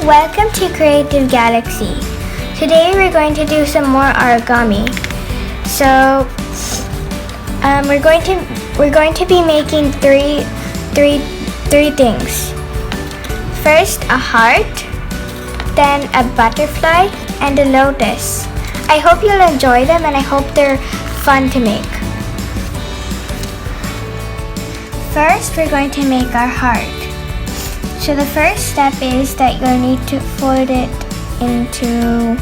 Welcome to Creative Galaxy. Today we're going to do some more origami. So we're going to be making three things. First, a heart, then a butterfly, and a lotus. I hope you'll enjoy them, and I hope they're fun to make. First, we're going to make our heart. So the first step is that you'll need to fold it into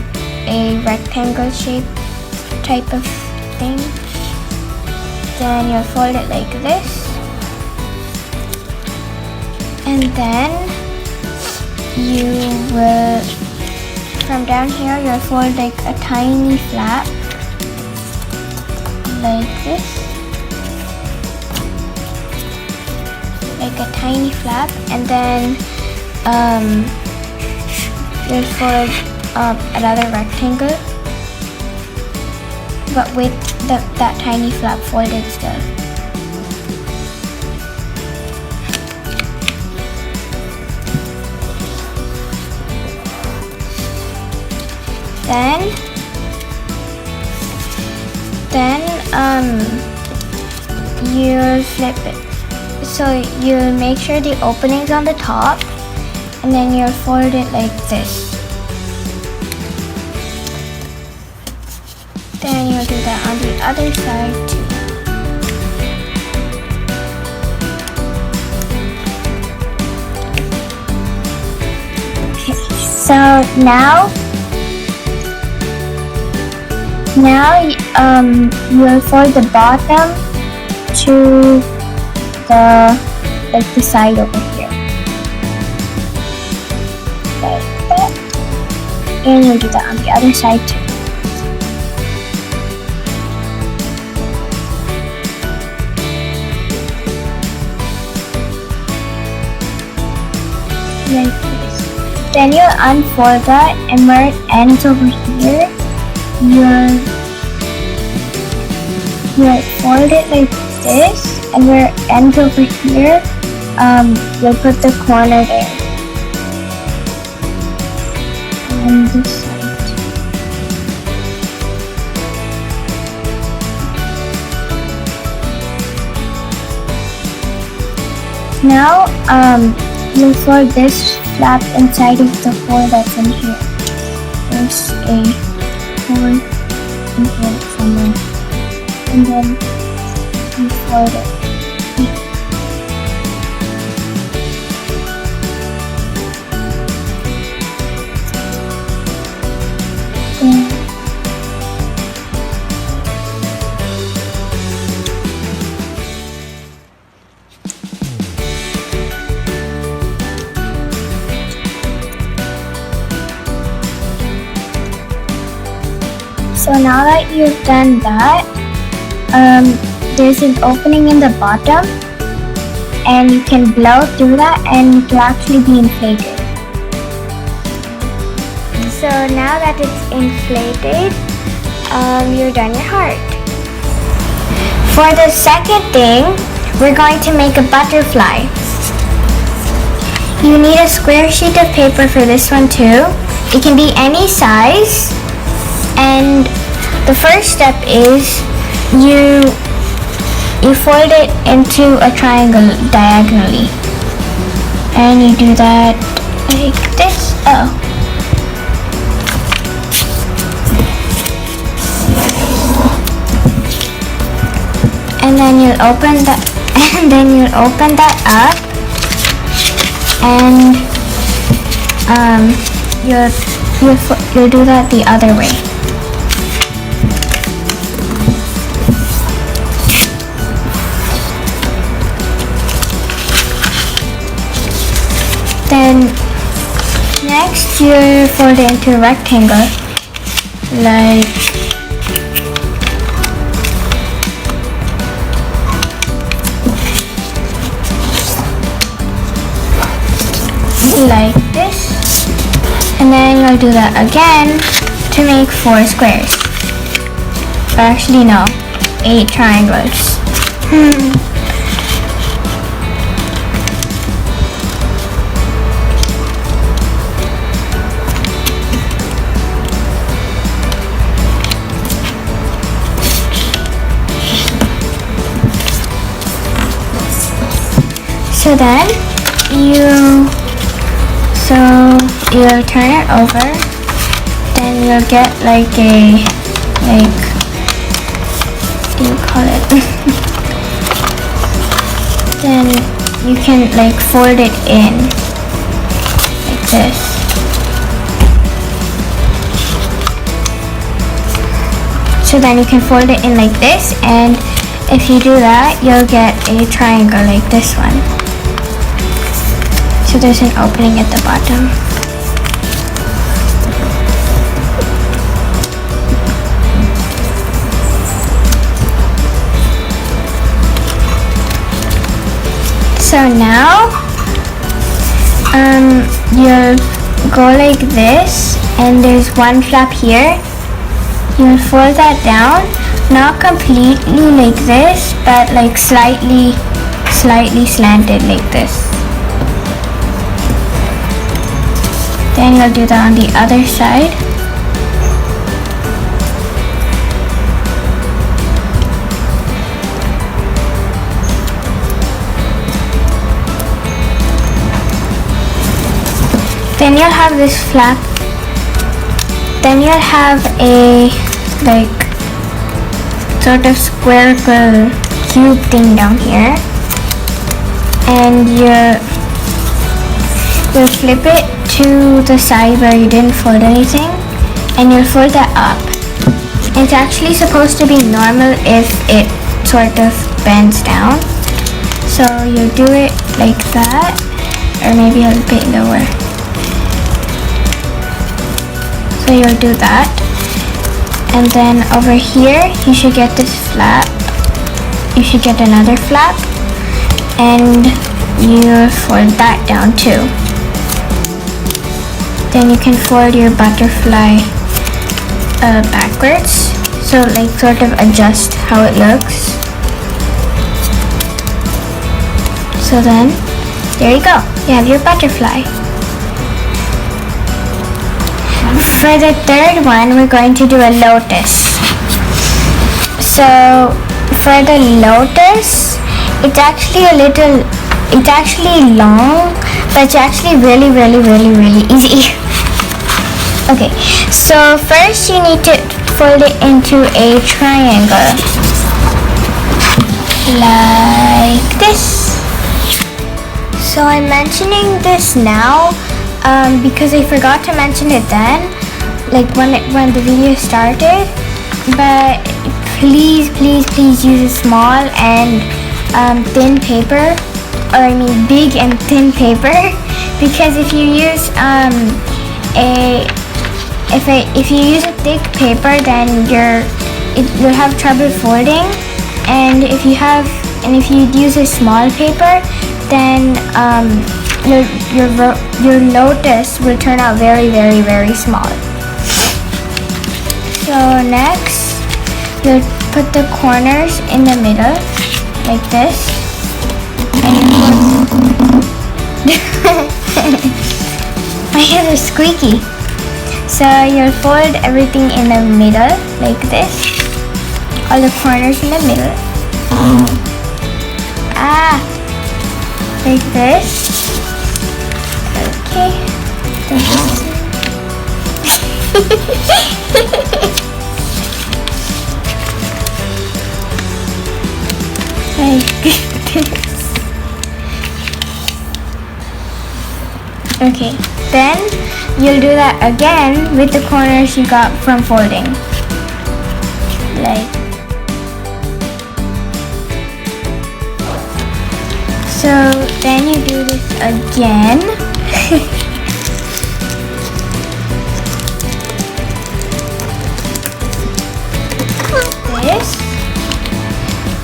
a rectangle shape type of thing. Then you'll fold it like this. And then you will, from down here, you'll fold like a tiny flap like this. Like a tiny flap, and then you'll fold another rectangle, but with that tiny flap folded still. Then you'll flip it. So you'll make sure the opening's on the top, and then you'll fold it like this. Then you'll do that on the other side too. Okay, so now you'll fold the bottom to the side over here, like that, and you'll do that on the other side too. Like this. Then you'll unfold that, and where it ends over here, you'll fold it like this. And where it ends over here, you'll put the corner there. And this side. Now, you'll fold this flap inside of the hole that's in here. There's a hole in here somewhere. And then you fold it. So now that you've done that, there's an opening in the bottom, and you can blow through that and it will actually be inflated. So now that it's inflated, you're done your heart. For the second thing, we're going to make a butterfly. You need a square sheet of paper for this one too. It can be any size. And the first step is you fold it into a triangle diagonally, and you do that like this. And then you'll open that, up, and you'll do that the other way. Then next you fold it into a rectangle, like this, and then you'll do that again to make 4 squares. Or actually no, 8 triangles. So then you'll turn it over. Then you'll get like a, what do you call it? Then you can like fold it in like this. So then you can fold it in like this, and if you do that, you'll get a triangle like this one. So there's an opening at the bottom. So now, you'll go like this, and there's one flap here. You'll fold that down, not completely like this, but like slightly slanted like this. Then you'll do that on the other side. Then you'll have this flap. Then you'll have a like sort of spherical cube thing down here, and you'll flip it to the side where you didn't fold anything, and you'll fold that up. It's actually supposed to be normal if it sort of bends down. So you'll do it like that, or maybe a bit lower. So you'll do that, and then over here you should get this flap. You should get another flap, and you'll fold that down too. Then you can fold your butterfly backwards, so like sort of adjust how it looks. So then there you go, you have your butterfly. For the third one, we're going to do a lotus. So for the lotus, it's actually long, but it's actually really easy. Okay, so first you need to fold it into a triangle like this. So I'm mentioning this now because I forgot to mention it then, like when the video started. But please use a small and thin paper, or I mean big and thin paper, because if you use if you use a thick paper, then you'll have trouble folding, and if you use a small paper, then your lotus will turn out very small. So next, you'll put the corners in the middle like this, my hands are squeaky. So you'll fold everything in the middle like this, all the corners in the middle. Like this. Okay. Okay, then you'll do that again with the corners you got from folding. Like so, then you do this again. This,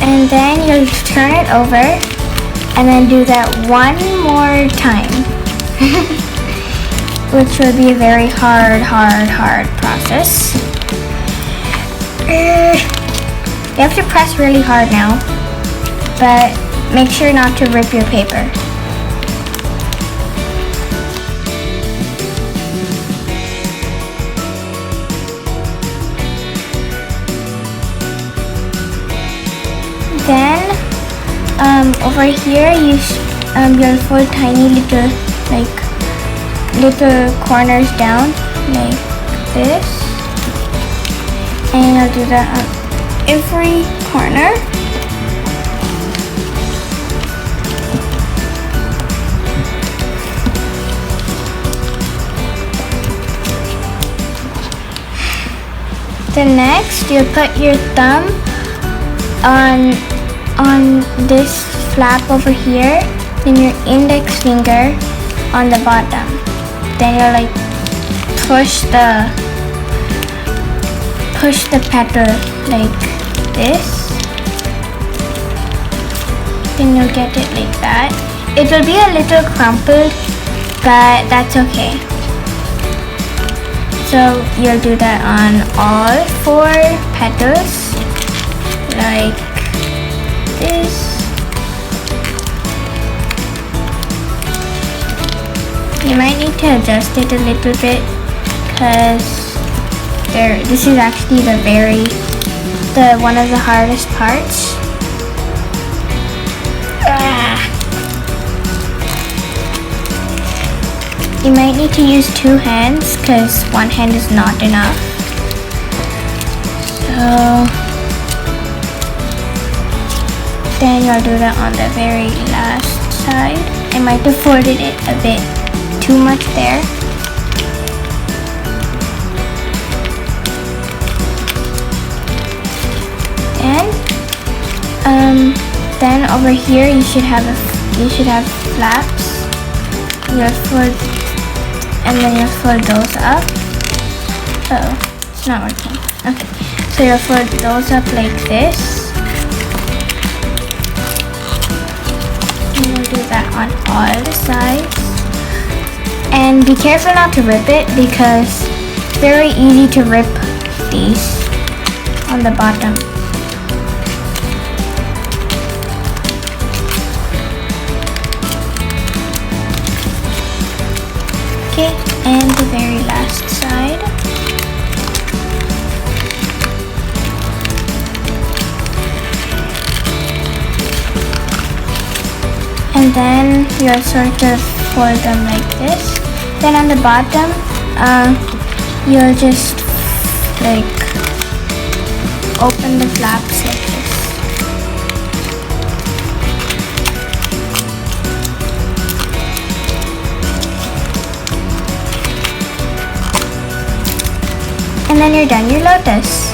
and then you'll turn it over, and then do that one more time. Which will be a very hard process. You have to press really hard now, but make sure not to rip your paper. Then over here you'll fold tiny little little corners down like this, and I'll do that on every corner. Then next, you'll put your thumb on this flap over here, then your index finger on the bottom. Then you'll like push the petal like this. Then you'll get it like that. It will be a little crumpled, but that's okay. So you'll do that on all 4 petals like this. You might need to adjust it a little bit because this is actually one of the hardest parts. You might need to use 2 hands because 1 hand is not enough. So then you'll do that on the very last side. I might have folded it a bit too much there. And then over here you should have flaps. You'll fold, and then you'll fold those up. Oh, it's not working. Okay, so you'll fold those up like this. And you'll do that on all the sides. And be careful not to rip it because it's very easy to rip these on the bottom. Okay, and the very last side. And then you'll sort of fold them like this. Then on the bottom, you'll just like open the flaps like this. And then you're done your lotus.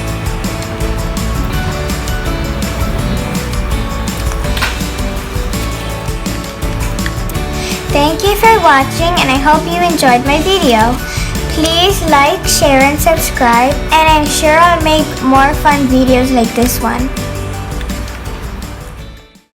Thank you for watching, and I hope you enjoyed my video. Please like, share, and subscribe, and I'm sure I'll make more fun videos like this one.